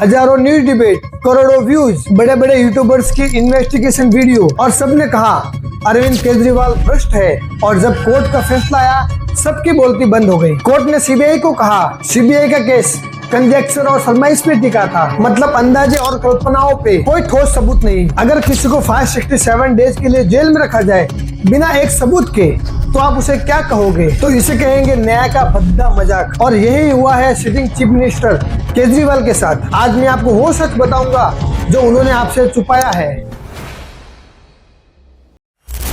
हजारों news debate, करोड़ों views, बड़े बड़े यूट्यूबर्स की इन्वेस्टिगेशन वीडियो और सबने कहा अरविंद केजरीवाल भ्रष्ट है। और जब कोर्ट का फैसला आया सबकी बोलती बंद हो गई। कोर्ट ने सीबीआई को कहा सीबीआई का केस कंजेक्चर और सरमाइश पे टिका था, मतलब अंदाजे और कल्पनाओं पे कोई ठोस सबूत नहीं। अगर किसी को 567 डेज के लिए जेल में रखा जाए बिना एक सबूत के, तो आप उसे क्या कहोगे? तो इसे कहेंगे न्याय का भद्दा मजाक। और यही हुआ है सिटिंग चीफ मिनिस्टर केजरीवाल के साथ। आज मैं आपको वो सच बताऊंगा जो उन्होंने आपसे छुपाया है।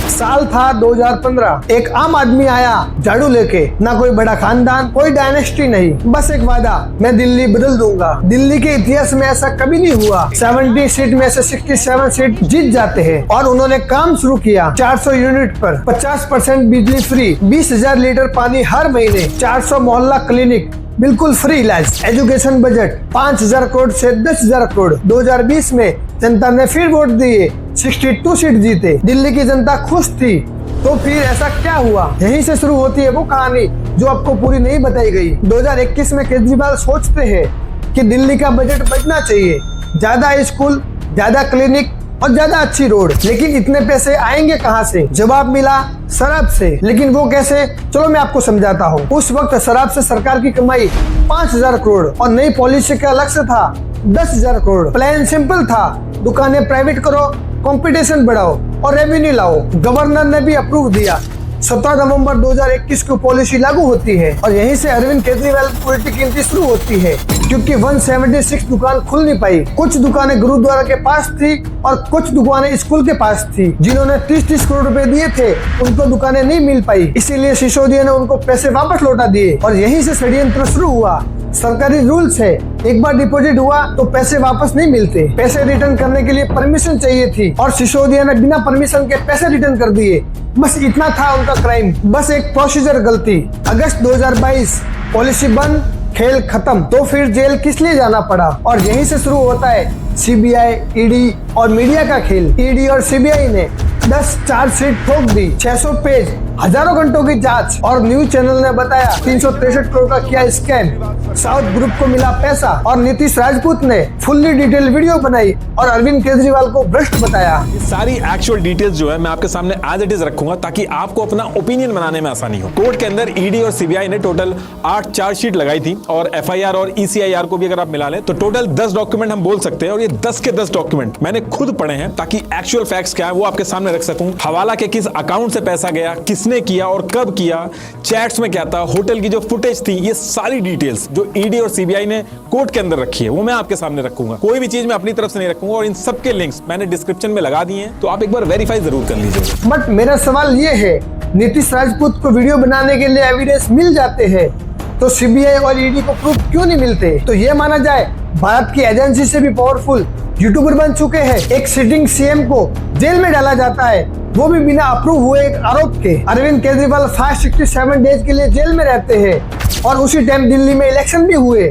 साल था 2015। एक आम आदमी आया झाड़ू लेके, ना कोई बड़ा खानदान, कोई डायनेस्टी नहीं, बस एक वादा, मैं दिल्ली बदल दूंगा। दिल्ली के इतिहास में ऐसा कभी नहीं हुआ। 70 सीट में से 67 सीट जीत जाते हैं। और उन्होंने काम शुरू किया 400 यूनिट पर 50% बिजली फ्री, 20,000 लीटर पानी हर महीने, 400 मोहल्ला क्लिनिक, बिल्कुल फ्री इलाज, एजुकेशन बजट 5,000 करोड़ से 10,000 करोड़। 2020 में जनता ने फिर वोट दिए, 62 सीट जीते, दिल्ली की जनता खुश थी। तो फिर ऐसा क्या हुआ? यहीं से शुरू होती है वो कहानी जो आपको पूरी नहीं बताई गई। 2021 में केजरीवाल सोचते हैं कि दिल्ली का बजट बढ़ना चाहिए, ज्यादा स्कूल, ज्यादा क्लिनिक और ज्यादा अच्छी रोड। लेकिन इतने पैसे आएंगे कहां से? जवाब मिला शराब से। लेकिन वो कैसे? चलो मैं आपको समझाता हूँ। उस वक्त शराब से सरकार की कमाई 5,000 करोड़ और नई पॉलिसी का लक्ष्य था 10,000 करोड़। प्लान सिंपल था, दुकानें प्राइवेट करो, कंपटीशन बढ़ाओ और रेवेन्यू लाओ। गवर्नर ने भी अप्रूव दिया। 17 नवंबर 2021 को पॉलिसी लागू होती है और यहीं से अरविंद केजरीवाल की पॉलिटिक एंट्री शुरू होती है। क्योंकि 176 दुकान खुल नहीं पाई। कुछ दुकानें गुरुद्वारा के पास थी और कुछ दुकानें स्कूल के पास थी। जिन्होंने 30-30 करोड़ रुपए दिए थे उनको दुकानें नहीं मिल पाई, इसीलिए सिसोदिया ने उनको पैसे वापस लौटा दिए। और यहीं से षड्यंत्र शुरू हुआ। सरकारी रूल्स है, एक बार डिपॉजिट हुआ तो पैसे वापस नहीं मिलते। पैसे रिटर्न करने के लिए परमिशन चाहिए थी और सिसोदिया ने बिना परमिशन के पैसे रिटर्न कर दिए। बस इतना था उनका क्राइम, बस एक प्रोसीजर गलती। अगस्त 2022 पॉलिसी बंद, खेल खत्म। तो फिर जेल किस लिए जाना पड़ा? और यहीं से शुरू होता है सीबीआई, ईडी और मीडिया का खेल। ईडी और सीबीआई ने 10 चार्जशीट ठोक दी, 600 पेज, हजारों घंटों की जांच। और न्यूज चैनल ने बताया 363 करोड़ का किया स्कैम, साउथ ग्रुप को मिला पैसा। और नीतीश राजपूत ने फुल्ली डिटेल वीडियो बनाई और अरविंद केजरीवाल को भ्रष्ट बताया। सारी एक्चुअल डिटेल्स जो है मैं आपके सामने एज इट इज रखूंगा ताकि आपको अपना ओपिनियन बनाने में आसानी हो। कोर्ट के अंदर ईडी और सीबीआई ने टोटल 8 चार्जशीट लगाई थी और एफआईआर और ईसीआईआर को भी अगर आप मिला लें तो टोटल 10 डॉक्यूमेंट हम बोल सकते हैं। और ये 10 के 10 डॉक्यूमेंट मैंने खुद पढ़े हैं ताकि एक्चुअल फैक्ट्स क्या है वो आपके सामने रख सकूं। हवाला के किस अकाउंट से पैसा गया, किसने किया और कब किया, चैट्स में क्या था, होटल की जो फुटेज थी, ये सारी डिटेल्स जो ईडी और सीबीआई ने कोर्ट के अंदर रखी है वो मैं आपके सामने रखूंगा। कोई भी चीज मैं अपनी तरफ से नहीं रखूंगा और इन सब के लिंक्स मैंने डिस्क्रिप्शन में लगा दिए हैं, तो आप एक बार वेरीफाई जरूर कर लीजिए। बट मेरा सवाल ये है, नीतीश राजपूत को वीडियो बनाने के लिए एविडेंस मिल जाते हैं तो सीबीआई और ईडी को प्रूफ क्यों नहीं मिलते? तो ये माना जाए भारत की एजेंसी से भी पावरफुल यूट्यूबर बन चुके हैं। एक सिटिंग सीएम को जेल में डाला जाता है, वो भी बिना अप्रूव हुए एक आरोप के। अरविंद केजरीवाल 567 डेज के लिए जेल में रहते हैं और उसी टाइम दिल्ली में इलेक्शन भी हुए,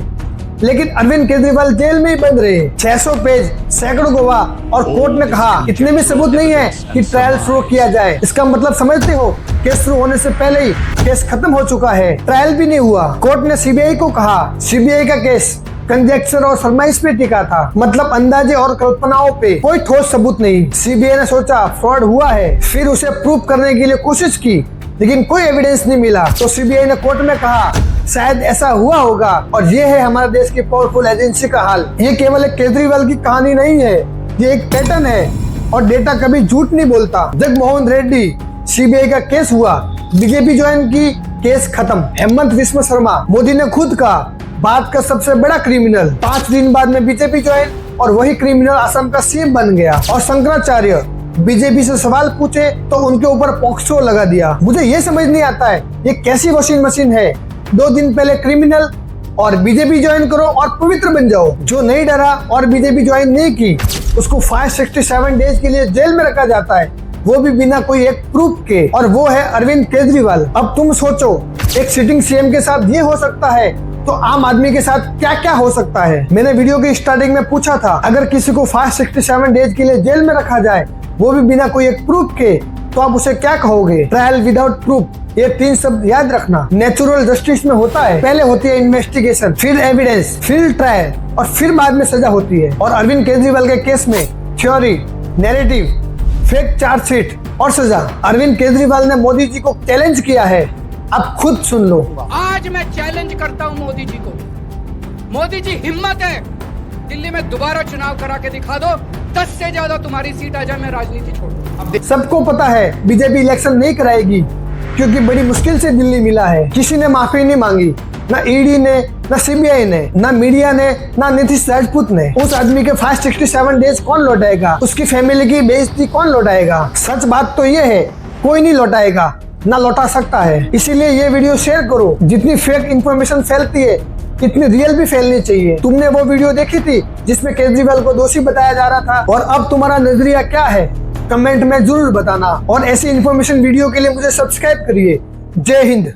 लेकिन अरविंद केजरीवाल जेल में ही बंद रहे। 600 पेज, सैकड़ों गवाह और कोर्ट ने कहा इतने भी सबूत नहीं है कि ट्रायल शुरू किया जाए। इसका मतलब समझते हो? केस शुरू होने से पहले ही केस खत्म हो चुका है, ट्रायल भी नहीं हुआ। कोर्ट ने सीबीआई को कहा सीबीआई का केस कंजेक्चर और सरमाइश पे टिका था, मतलब अंदाजे और कल्पनाओं पे कोई ठोस सबूत नहीं। सीबीआई ने सोचा फ्रॉड हुआ है, फिर उसे प्रूव करने के लिए कोशिश की, लेकिन कोई एविडेंस नहीं मिला। तो सीबीआई ने कोर्ट में कहा शायद ऐसा हुआ होगा। और ये है हमारे देश की पावरफुल एजेंसी का हाल। ये केवल एक केजरीवाल की कहानी नहीं है, ये एक पैटर्न है और डेटा कभी झूठ नहीं बोलता। जगमोहन रेड्डी, सीबीआई का केस हुआ, बीजेपी ज्वाइन की, केस खत्म। हेमंत विश्व शर्मा, मोदी ने खुद कहा भारत का सबसे बड़ा क्रिमिनल, 5 दिन बाद में बीजेपी ज्वाइन और वही क्रिमिनल असम का सीएम बन गया। और शंकराचार्य बीजेपी से सवाल पूछे तो उनके ऊपर पॉक्सो लगा दिया। मुझे ये समझ नहीं आता है ये कैसी वॉशिंग मशीन है। 2 दिन पहले क्रिमिनल और बीजेपी ज्वाइन करो और पवित्र बन जाओ। जो नहीं डरा और बीजेपी ज्वाइन नहीं की उसको 567 डेज के लिए जेल में रखा जाता है, वो भी बिना कोई एक प्रूफ के। और वो है अरविंद केजरीवाल। अब तुम सोचो एक सिटिंग सीएम के साथ ये हो सकता है तो आम आदमी के साथ क्या क्या हो सकता है। मैंने वीडियो की स्टार्टिंग में पूछा था अगर किसी को 567 डेज के लिए जेल में रखा जाए वो भी बिना कोई एक प्रूफ के, तो आप उसे क्या कहोगे? ट्रायल विदाउट प्रूफ, ये 3 शब्द याद रखना। नेचुरल जस्टिस में होता है, पहले होती है इन्वेस्टिगेशन, फिर एविडेंस, फिर ट्रायल और फिर बाद में सजा होती है। और अरविंद केजरीवाल के केस में थ्योरी, नैरेटिव, फेक चार्जशीट और सजा। अरविंद केजरीवाल ने मोदी जी को चैलेंज किया है, आप खुद सुन लो। आज मैं चैलेंज करता हूं मोदी जी को। मोदी जी, हिम्मत है दिल्ली में दोबारा चुनाव करा के दिखा दो, 10 से ज्यादा तुम्हारी सीट आ जाए, मैं राजनीति छोड़ दूं। सबको पता है बीजेपी इलेक्शन नहीं कराएगी, क्योंकि बड़ी मुश्किल से दिल्ली मिला है। किसी ने माफी नहीं मांगी, ना ईडी ने, ना सीबीआई ने, ना मीडिया ने, ना नीतीश राजपूत ने। उस आदमी के 567 डेज कौन लौटाएगा? उसकी फैमिली की बेइज्जती कौन लौटाएगा? सच बात तो ये है, कोई नहीं लौटाएगा, ना लौटा सकता है। इसीलिए ये वीडियो शेयर करो। जितनी फेक इंफॉर्मेशन फैलती है, इतनी रियल भी फैलनी चाहिए। तुमने वो वीडियो देखी थी जिसमें केजरीवाल को दोषी बताया जा रहा था, और अब तुम्हारा नजरिया क्या है? कमेंट में जरूर बताना। और ऐसी इंफॉर्मेशन वीडियो के लिए मुझे सब्सक्राइब करिए। जय हिंद।